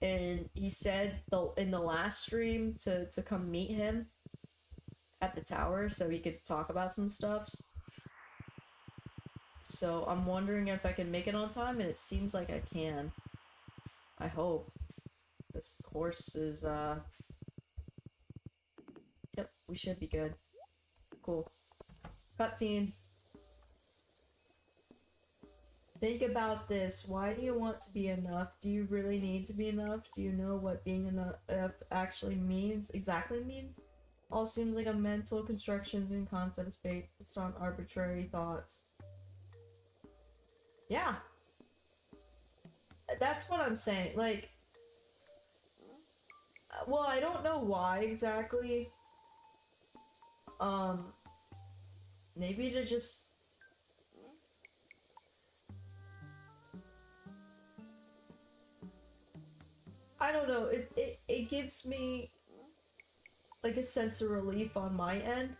And he said in the last stream to come meet him at the tower so he could talk about some stuff. So I'm wondering if I can make it on time, and it seems like I can. I hope. This horse is, Yep, we should be good. Cool. Cutscene. Think about this. Why do you want to be enough? Do you really need to be enough? Do you know what being enough actually means? Exactly means? All seems like a mental constructions and concepts based on arbitrary thoughts. Yeah. That's what I'm saying. Like, well, I don't know why exactly. Maybe to just... I don't know, it gives me like a sense of relief on my end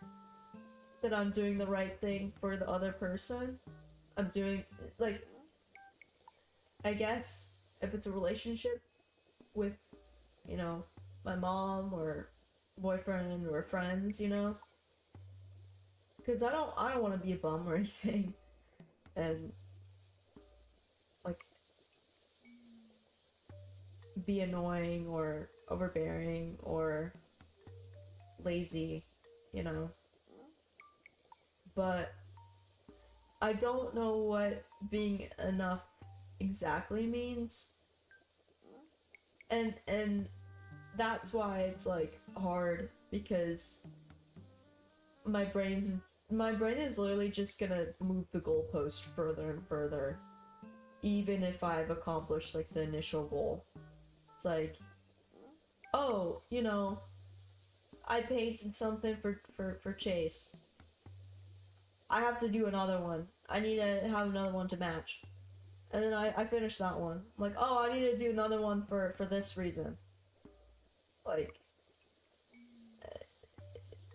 that I'm doing the right thing for the other person. I'm doing, like, I guess if it's a relationship with, you know, my mom or boyfriend or friends, you know, because I don't want to be a bum or anything, and like be annoying or overbearing or lazy, you know. But I don't know what being enough exactly means. And that's why it's like hard, because my brain is literally just gonna move the goalpost further and further, even if I've accomplished like the initial goal. It's like, oh, you know, I painted something for Chase. I have to do another one. I need to have another one to match. And then I finished that one. I'm like, oh, I need to do another one for this reason. Like,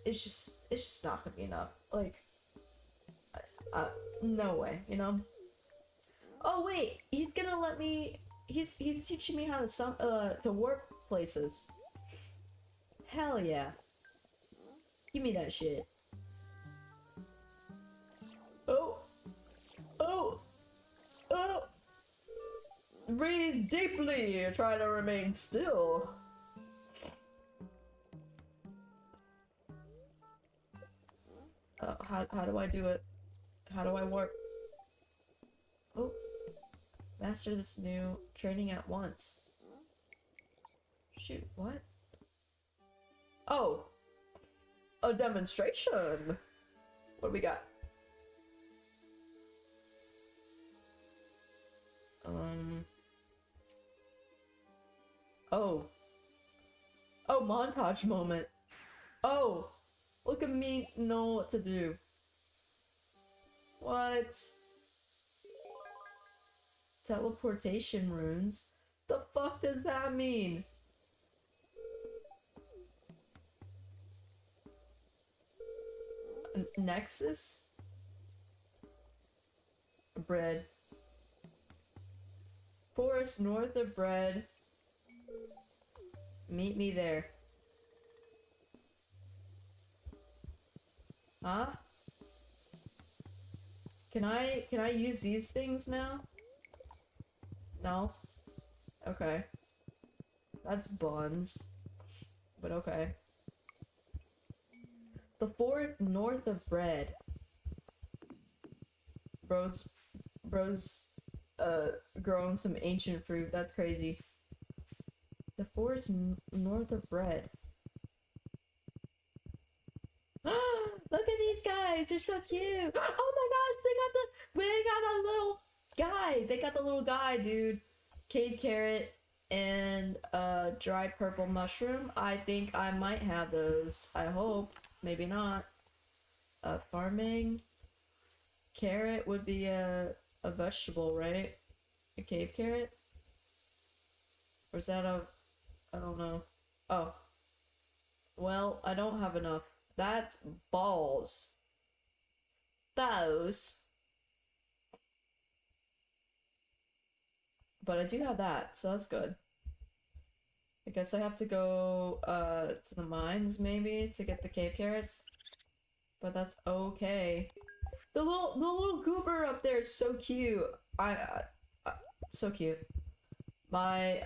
it's just not gonna be enough. Like, no way, you know? Oh wait, he's gonna let me, he's teaching me how to warp places. Hell yeah. Give me that shit. Oh! Oh! Oh! Breathe deeply! Try to remain still. How do I do it? How do I warp? Oh. Master this new training at once. Shoot, what? Oh! A demonstration! What do we got? Oh. Oh, montage moment. Oh! Look at me know what to do. What? Teleportation runes? The fuck does that mean? Nexus? Bread. Forest north of bread. Meet me there. Huh? Can I use these things now? No? Okay. That's buns. But okay. The forest north of bread. Bro's growing some ancient fruit. That's crazy. The forest north of bread. Look at these guys! They're so cute! Oh my gosh! They got a little guy! They got the little guy, dude. Cave carrot and dried purple mushroom. I think I might have those. I hope. Maybe not. Farming. Carrot would be a vegetable, right? A cave carrot? Or is that a... I don't know. Oh. Well, I don't have enough. That's balls. Those. But I do have that, so that's good. I guess I have to go to the mines maybe to get the cave carrots. But that's okay. The little goober up there is so cute. So cute. My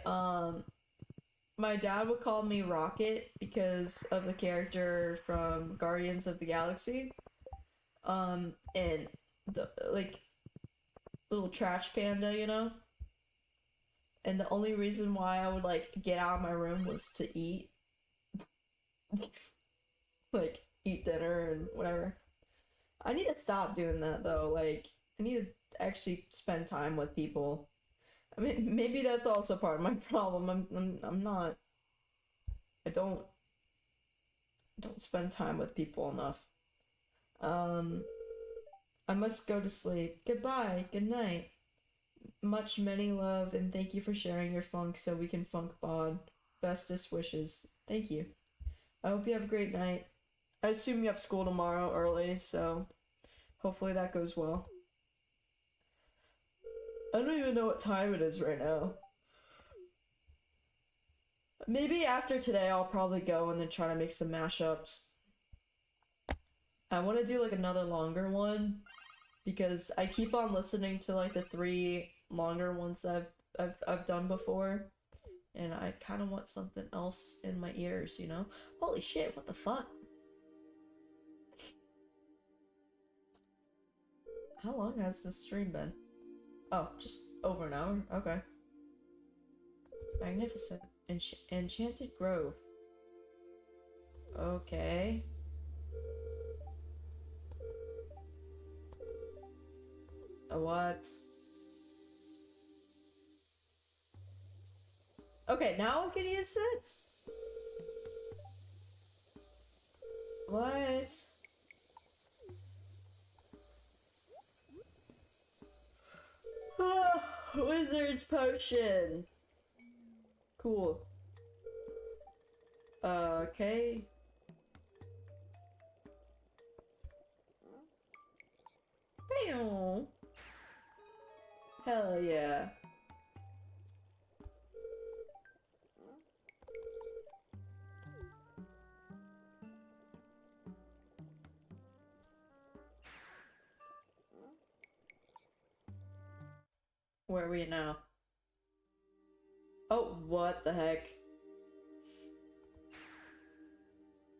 dad would call me Rocket because of the character from Guardians of the Galaxy. And the like little trash panda, you know? And the only reason why I would like get out of my room was to eat. Like eat dinner and whatever. I need to stop doing that though. Like I need to actually spend time with people. I mean, maybe that's also part of my problem. I'm not. I don't spend time with people enough. I must go to sleep. Goodbye. Good night. Much many love and thank you for sharing your funk so we can funk bod. Bestest wishes. Thank you. I hope you have a great night. I assume you have school tomorrow early, so hopefully that goes well. I don't even know what time it is right now. Maybe after today I'll probably go and then try to make some mashups. I want to do like another longer one because I keep on listening to like the 3 longer ones that I've done before, and I kind of want something else in my ears, you know? Holy shit, what the fuck? How long has this stream been? Oh, just over an hour? Okay. Magnificent. Enchanted Grove. Okay. What? Okay, now I can use this? What? Wizard's Potion! Cool. Okay. Bam! Hell yeah. Where are we now? Oh, what the heck?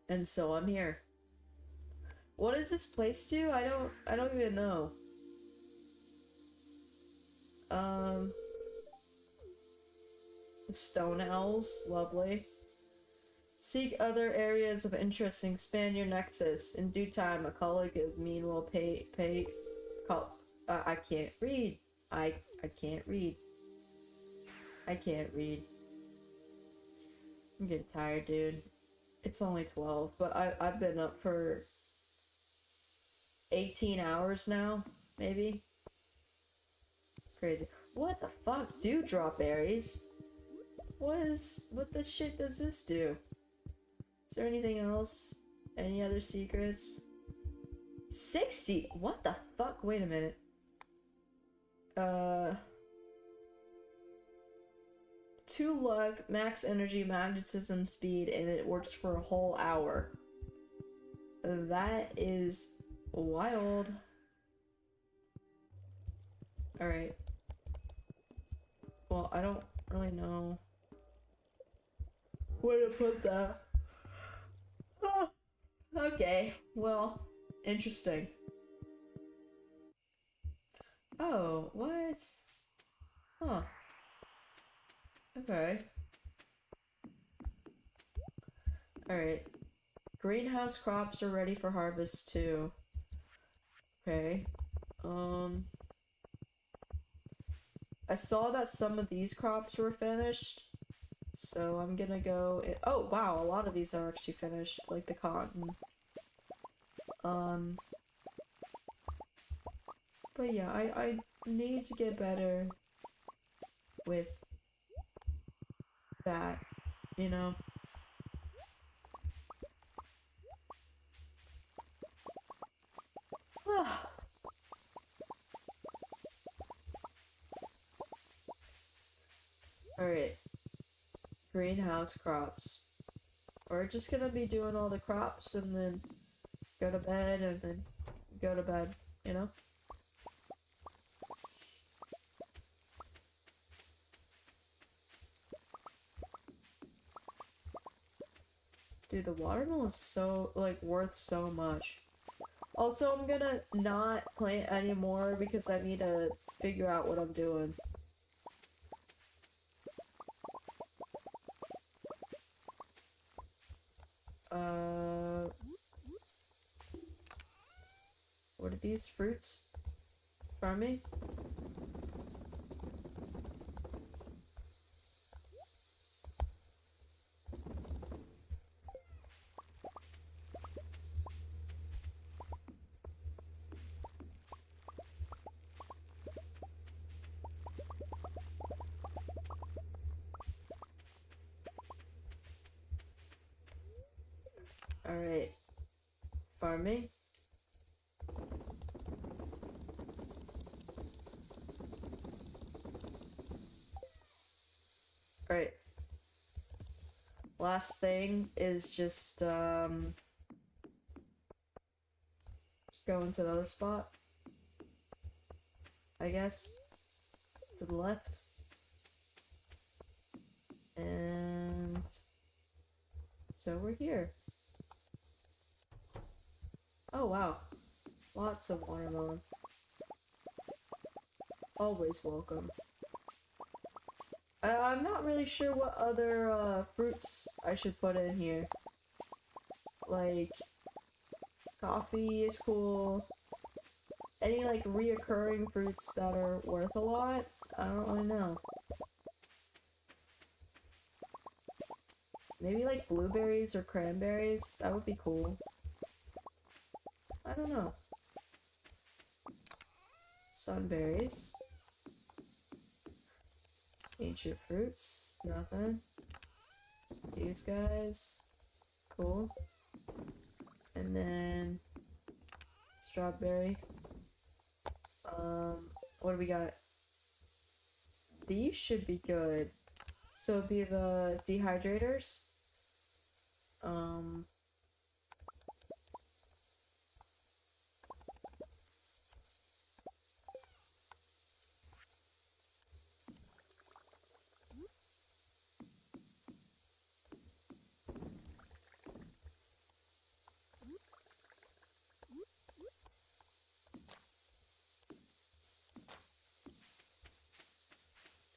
And so I'm here. What does this place do? I don't even know. Stone owls, lovely. Seek other areas of interest and expand your nexus. In due time, a colleague of mine will I can't read. I can't read. I can't read. I'm getting tired, dude. It's only 12, but I've been up for 18 hours now, maybe. Crazy. What the fuck? Dewdrop berries? What the shit does this do? Is there anything else? Any other secrets? 60? What the fuck? Wait a minute. 2 luck, max energy, magnetism speed, and it works for a whole hour. That is wild. Alright. Well, I don't really know where to put that. Ah, okay, well, interesting. Oh, what? Huh. Okay. Alright. Greenhouse crops are ready for harvest too. Okay. I saw that some of these crops were finished, so I'm gonna go. Oh wow, a lot of these are actually finished, like the cotton. But yeah, I need to get better with that, you know? Alright. Greenhouse crops. We're just gonna be doing all the crops and then go to bed and then go to bed, you know? Dude, the watermelon's so, like, worth so much. Also, I'm gonna not plant anymore because I need to figure out what I'm doing. What are these fruits from me? Alright. Pardon me? Alright. Last thing is just, go into the other spot. I guess. To the left. And... so we're here. Oh wow. Lots of watermelon. Always welcome. I'm not really sure what other fruits I should put in here. Like, coffee is cool. Any like reoccurring fruits that are worth a lot? I don't really know. Maybe like blueberries or cranberries? That would be cool. I don't know. Sunberries. Ancient fruits. Nothing. These guys. Cool. And then... strawberry. What do we got? These should be good. So it'd be the dehydrators.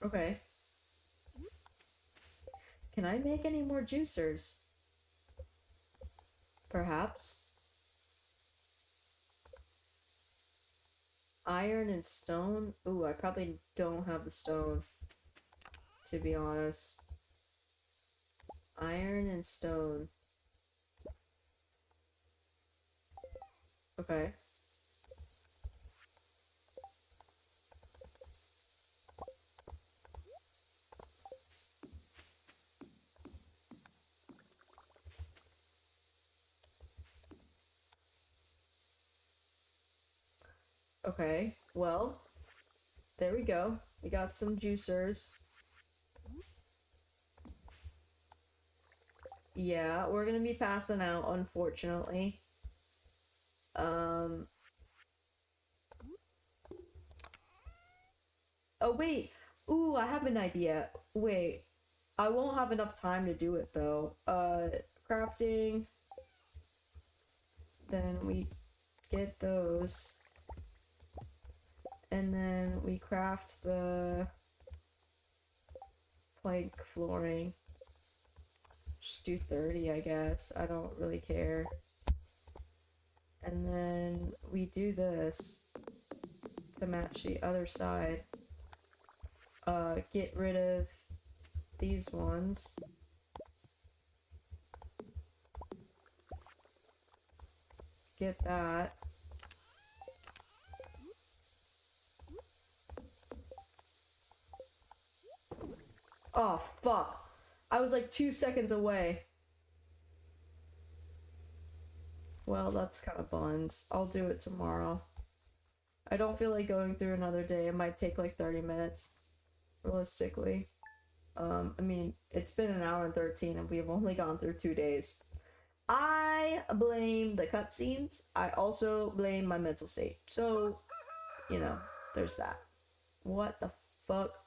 Okay. Can I make any more juicers? Perhaps. Iron and stone? Ooh, I probably don't have the stone, to be honest. Iron and stone. Okay. Okay, well, there we go. We got some juicers. Yeah, we're gonna be passing out, unfortunately. Oh, wait. Ooh, I have an idea. Wait. I won't have enough time to do it, though. Crafting. Then we get those. And then we craft the plank flooring. Just do 30, I guess. I don't really care. And then we do this to match the other side. Get rid of these ones. Get that. Oh, fuck. I was like 2 seconds away. Well, that's kind of buns. I'll do it tomorrow. I don't feel like going through another day. It might take like 30 minutes, realistically. I mean, it's been an hour and 13 and we've only gone through 2 days. I blame the cutscenes. I also blame my mental state. So, you know, there's that. What the fuck?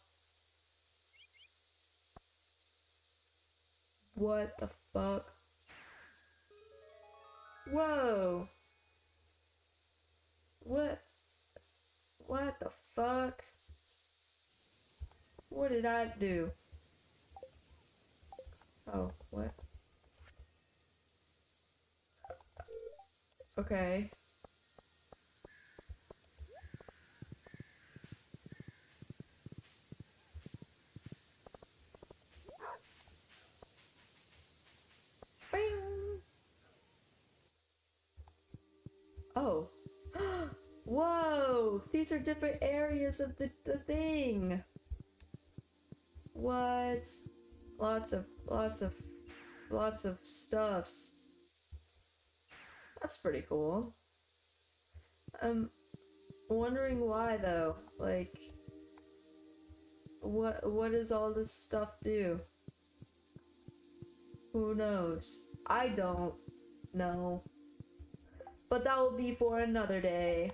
What the fuck? Whoa! What? What the fuck? What did I do? Oh, what? Okay. Bing! Oh. Whoa! These are different areas of the thing! What? Lots of stuffs. That's pretty cool. I'm wondering why though. Like, what does all this stuff do? Who knows? I don't know. But that will be for another day.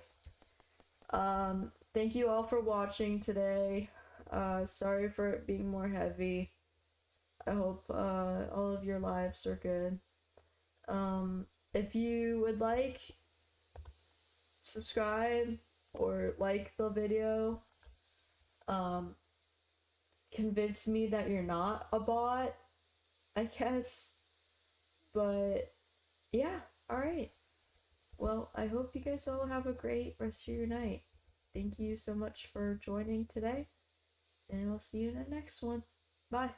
Thank you all for watching today. Sorry for it being more heavy. I hope all of your lives are good. If you would like, subscribe or like the video. Convince me that you're not a bot, I guess. But yeah, alright. Well, I hope you guys all have a great rest of your night. Thank you so much for joining today, and we'll see you in the next one. Bye.